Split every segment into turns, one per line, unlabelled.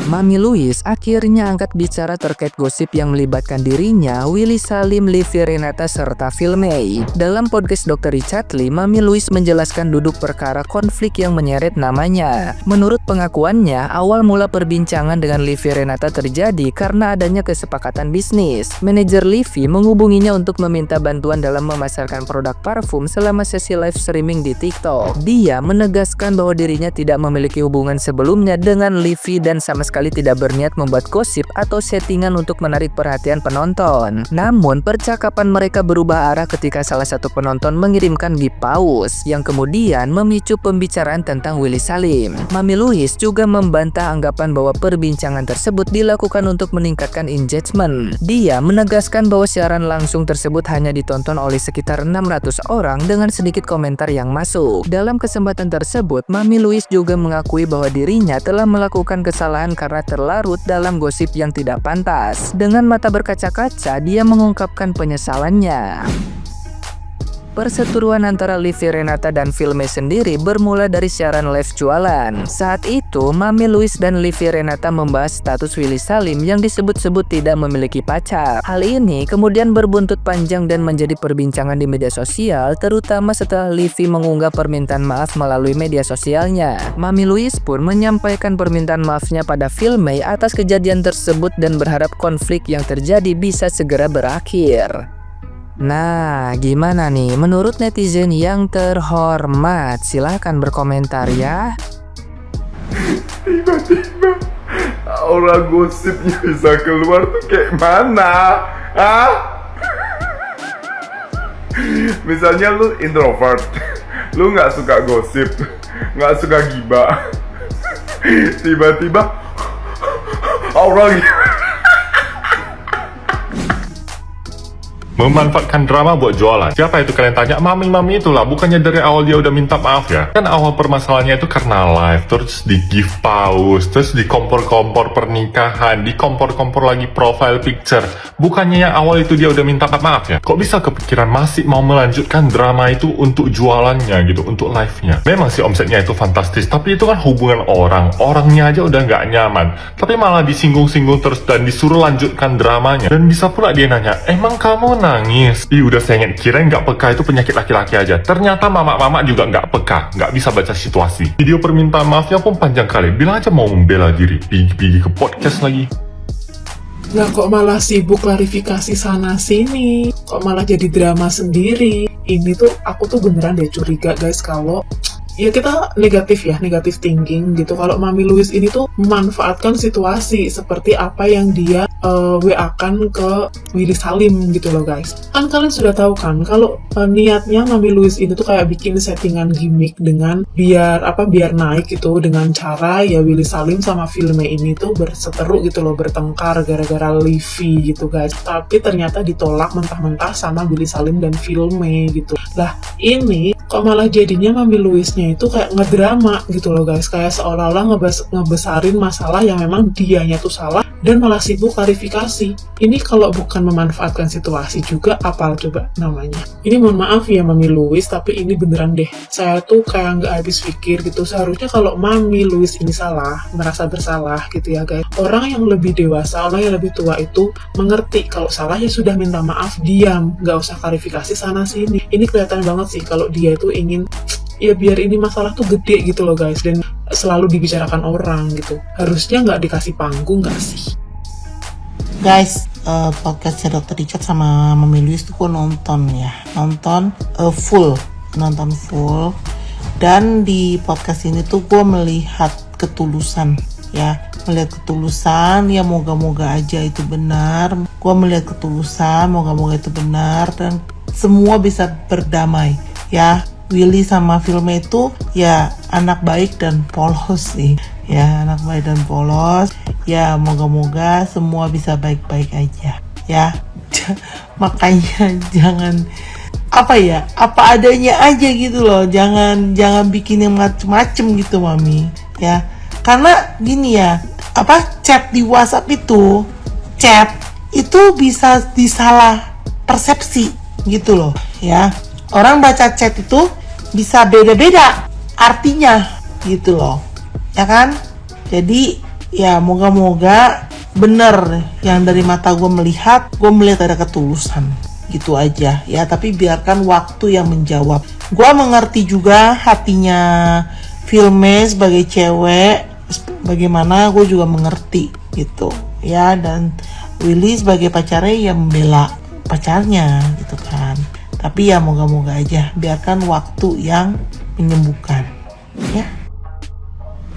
Mami Louise akhirnya angkat bicara terkait gosip yang melibatkan dirinya, Willy Salim, Livi Renata, serta Filmey. Dalam podcast Dr. Richard Lee, Mami Louise menjelaskan duduk perkara konflik yang menyeret namanya. Menurut pengakuannya, awal mula perbincangan dengan Livi Renata terjadi karena adanya kesepakatan bisnis. Manajer Livi menghubunginya untuk meminta bantuan dalam memasarkan produk parfum selama sesi live streaming di TikTok. Dia menegaskan bahwa dirinya tidak memiliki hubungan sebelumnya dengan Livi dan sama sekali tidak berniat membuat gosip atau settingan untuk menarik perhatian penonton. Namun, percakapan mereka berubah arah ketika salah satu penonton mengirimkan gif paus yang kemudian memicu pembicaraan tentang Willy Salim. Mami Louise juga membantah anggapan bahwa perbincangan tersebut dilakukan untuk meningkatkan engagement. Dia menegaskan bahwa siaran langsung tersebut hanya ditonton oleh sekitar 600 orang dengan sedikit komentar yang masuk. Dalam kesempatan tersebut, Mami Louise juga mengakui bahwa dirinya telah melakukan kesalahan karena terlarut dalam gosip yang tidak pantas. Dengan mata berkaca-kaca, dia mengungkapkan penyesalannya. Perseteruan antara Livi Renata dan Filmey sendiri bermula dari siaran live jualan. Saat itu, Mami Louise dan Livi Renata membahas status Willy Salim yang disebut-sebut tidak memiliki pacar. Hal ini kemudian berbuntut panjang dan menjadi perbincangan di media sosial, terutama setelah Livi mengunggah permintaan maaf melalui media sosialnya. Mami Louise pun menyampaikan permintaan maafnya pada Filmey atas kejadian tersebut dan berharap konflik yang terjadi bisa segera berakhir. Nah, gimana nih menurut netizen yang terhormat? Silahkan berkomentar ya.
Tiba-tiba aura gosipnya bisa keluar tuh kayak mana? Misalnya lu introvert, lu nggak suka gosip, nggak suka gibah, tiba-tiba aura
memanfaatkan drama buat jualan. Siapa itu kalian tanya? Mami itulah. Bukannya dari awal dia udah minta maaf ya? Kan awal permasalahannya itu karena live, terus di give pause, terus di kompor-kompor pernikahan, di kompor-kompor lagi profile picture. Bukannya yang awal itu dia udah minta maaf ya? Kok bisa kepikiran masih mau melanjutkan drama itu untuk jualannya gitu, untuk live-nya? Memang sih omsetnya itu fantastis, tapi itu kan hubungan orangnya aja udah nggak nyaman. Tapi malah disinggung-singgung terus dan disuruh lanjutkan dramanya. Dan bisa pula dia nanya, emang kamu nangis? Udah saya kirain nggak peka itu penyakit laki-laki aja. Ternyata mama juga nggak peka, nggak bisa baca situasi. Video permintaan maafnya pun panjang kali. Bilang aja mau membela diri, pergi ke podcast lagi.
Lah kok malah sibuk klarifikasi sana sini, kok malah jadi drama sendiri. Ini tuh aku tuh beneran deh curiga guys kalau ya kita negatif thinking gitu. Kalau Mami Louise ini tuh memanfaatkan situasi seperti apa yang dia WA-kan ke Willy Salim gitu loh guys. Kan kalian sudah tahu kan kalau niatnya Mami Louise ini tuh kayak bikin settingan gimmick dengan biar naik gitu, dengan cara ya Willy Salim sama Filmey ini tuh berseteru gitu loh, bertengkar gara-gara Livi gitu guys. Tapi ternyata ditolak mentah-mentah sama Willy Salim dan Filmey gitu. Lah ini kok malah jadinya Mami Louise-nya itu kayak ngedrama gitu loh guys, kayak seolah-olah ngebesarin masalah yang memang dianya tuh salah dan malah sibuk klarifikasi. Ini kalau bukan memanfaatkan situasi juga apa coba namanya? Ini mohon maaf ya Mami Louise, tapi ini beneran deh, saya tuh kayak nggak habis pikir gitu. Seharusnya kalau Mami Louise ini salah, merasa bersalah gitu ya guys, orang yang lebih dewasa, orang yang lebih tua itu mengerti kalau salah ya sudah minta maaf, diam, nggak usah klarifikasi sana sini. Ini kelihatan banget sih kalau dia itu ingin ya biar ini masalah tuh gede gitu loh guys, dan selalu dibicarakan orang gitu. Harusnya nggak dikasih panggung nggak sih?
Guys, podcastnya Dr. Richard sama Mami Louise tuh gue nonton full, dan di podcast ini tuh gue melihat ketulusan ya, moga-moga aja itu benar. Gue melihat ketulusan, moga-moga itu benar dan semua bisa berdamai ya. Willy sama Filmey itu ya anak baik dan polos sih ya, ya, moga-moga semua bisa baik-baik aja ya. Makanya jangan apa adanya aja gitu loh, jangan bikin yang macem-macem gitu Mami ya. Karena gini ya, chat di WhatsApp itu bisa disalah persepsi gitu loh ya. Orang baca chat itu bisa beda-beda artinya gitu loh ya kan. Jadi Ya moga-moga bener yang dari mata gue melihat ada ketulusan gitu aja ya. Tapi biarkan waktu yang menjawab. Gue mengerti juga hatinya Filme sebagai cewek, bagaimana gue juga mengerti gitu ya. Dan Willy sebagai pacarnya ya membela pacarnya gitu kan. Tapi ya moga-moga aja biarkan waktu yang menyembuhkan ya.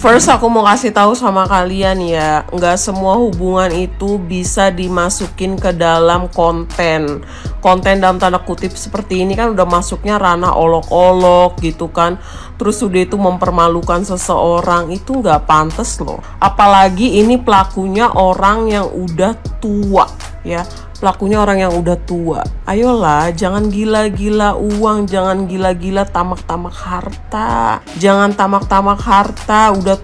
First aku mau kasih tahu sama kalian ya, nggak semua hubungan itu bisa dimasukin ke dalam konten dalam tanda kutip seperti ini kan udah masuknya ranah olok-olok gitu kan. Terus udah itu mempermalukan seseorang, itu nggak pantas loh. Apalagi ini pelakunya orang yang udah tua ya. Pelakunya orang yang udah tua. Ayolah, jangan gila-gila uang, jangan gila-gila tamak-tamak harta. Jangan tamak-tamak harta, udah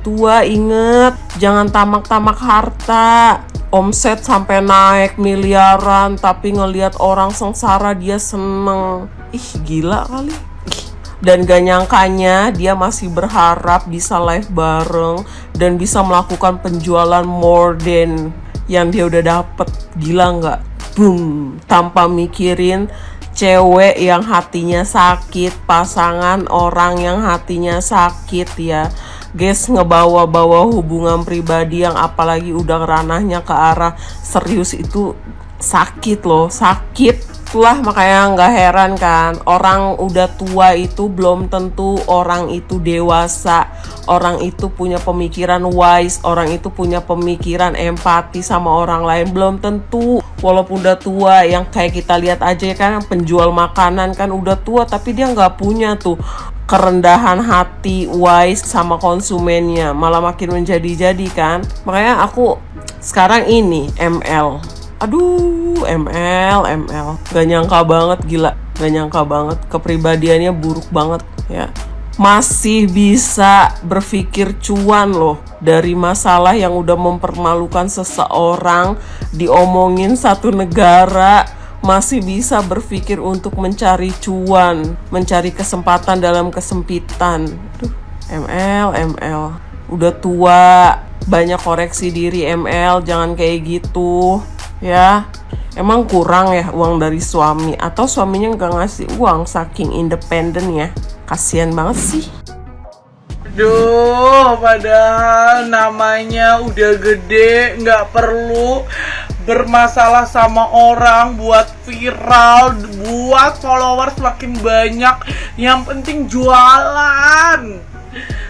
tua inget. Jangan tamak-tamak harta. Omset sampai naik miliaran, tapi ngelihat orang sengsara dia seneng. Ih, gila kali. Dan gak nyangkanya dia masih berharap bisa live bareng dan bisa melakukan penjualan more than yang dia udah dapet. Gila nggak? Boom, tanpa mikirin cewek yang hatinya sakit, pasangan orang yang hatinya sakit ya guys. Ngebawa-bawa hubungan pribadi yang apalagi udah ranahnya ke arah serius itu sakit loh, sakit. Itulah makanya nggak heran kan, orang udah tua itu belum tentu orang itu dewasa, orang itu punya pemikiran wise, orang itu punya pemikiran empati sama orang lain, belum tentu. Walaupun udah tua, yang kayak kita lihat aja kan, penjual makanan kan udah tua tapi dia nggak punya tuh kerendahan hati wise sama konsumennya, malah makin menjadi-jadi kan. Makanya aku sekarang ini ML. Aduh, ML. Gak nyangka banget, gila. Gak nyangka banget, kepribadiannya buruk banget ya. Masih bisa berpikir cuan loh. Dari masalah yang udah mempermalukan seseorang, diomongin satu negara, masih bisa berpikir untuk mencari cuan, mencari kesempatan dalam kesempitan. Aduh, ML. Udah tua, banyak koreksi diri ML, jangan kayak gitu. Ya, emang kurang ya uang dari suami, atau suaminya nggak ngasih uang saking independen ya. Kasian banget sih.
Duh, padahal namanya udah gede, nggak perlu bermasalah sama orang buat viral, buat followers makin banyak. Yang penting jualan.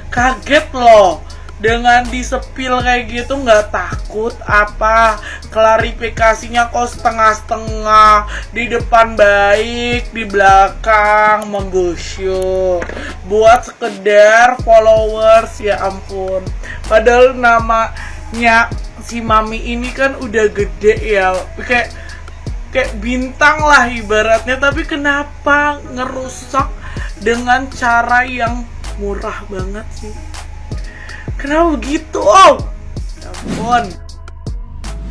Kaget loh. Dengan disepil kayak gitu, nggak takut apa? Klarifikasinya kok setengah-setengah, di depan baik, di belakang menggusur, buat sekedar followers. Ya ampun, padahal namanya si Mami ini kan udah gede ya, kayak bintang lah ibaratnya. Tapi kenapa ngerusak dengan cara yang murah banget sih? Kenapa begitu? Oh, ya ampun.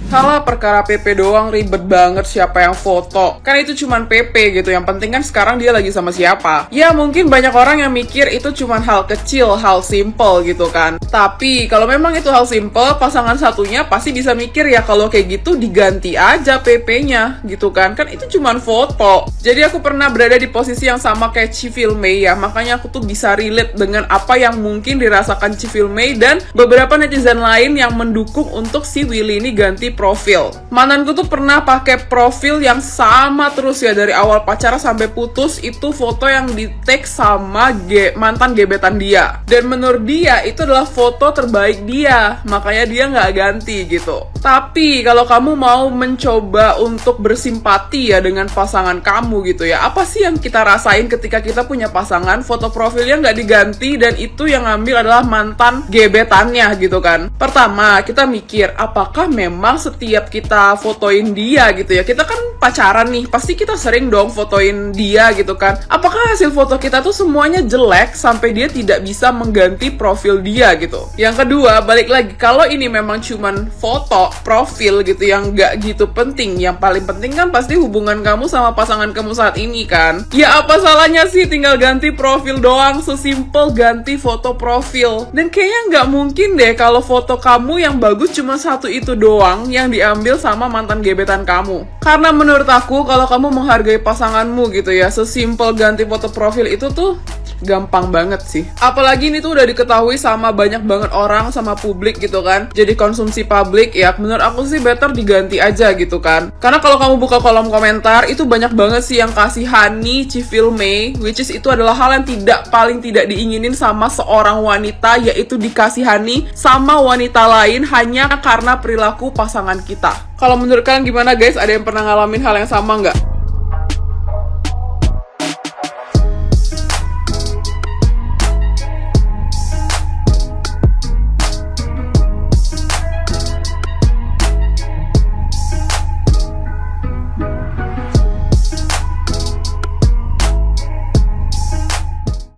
Salah perkara PP doang ribet banget siapa yang foto. Kan itu cuman PP gitu, yang penting kan sekarang dia lagi sama siapa. Ya mungkin banyak orang yang mikir itu cuman hal kecil, hal simple gitu kan. Tapi kalau memang itu hal simple, pasangan satunya pasti bisa mikir ya kalau kayak gitu diganti aja PP-nya gitu kan. Kan itu cuman foto. Jadi aku pernah berada di posisi yang sama kayak Civil-May ya. Makanya aku tuh bisa relate dengan apa yang mungkin dirasakan Civil-May dan beberapa netizen lain yang mendukung untuk si Willy ini ganti profil. Mantanku tuh pernah pakai profil yang sama terus ya, dari awal pacaran sampai putus. Itu foto yang di tag sama mantan gebetan dia, dan menurut dia itu adalah foto terbaik dia, makanya dia nggak ganti gitu. Tapi kalau kamu mau mencoba untuk bersimpati ya dengan pasangan kamu gitu ya, apa sih yang kita rasain ketika kita punya pasangan foto profilnya nggak diganti dan itu yang ngambil adalah mantan gebetannya gitu kan? Pertama, kita mikir apakah memang bilang setiap kita fotoin dia gitu ya, kita kan pacaran nih, pasti kita sering dong fotoin dia gitu kan. Apakah hasil foto kita tuh semuanya jelek sampai dia tidak bisa mengganti profil dia gitu? Yang kedua, balik lagi, kalau ini memang cuman foto profil gitu yang nggak gitu penting, yang paling penting kan pasti hubungan kamu sama pasangan kamu saat ini kan. Ya apa salahnya sih tinggal ganti profil doang, sesimpel ganti foto profil. Dan kayaknya nggak mungkin deh kalau foto kamu yang bagus cuma satu itu doang yang diambil sama mantan gebetan kamu. Karena menurut aku kalau kamu menghargai pasanganmu gitu ya, sesimpel ganti foto profil itu tuh gampang banget sih. Apalagi ini tuh udah diketahui sama banyak banget orang, sama publik gitu kan. Jadi konsumsi publik ya, menurut aku sih better diganti aja gitu kan. Karena kalau kamu buka kolom komentar, itu banyak banget sih yang kasihani Cifilme, which is itu adalah hal yang paling tidak diinginin sama seorang wanita, yaitu dikasihani sama wanita lain hanya karena perilaku pasangan kita. Kalau menurut kalian gimana guys? Ada yang pernah ngalamin hal yang sama nggak?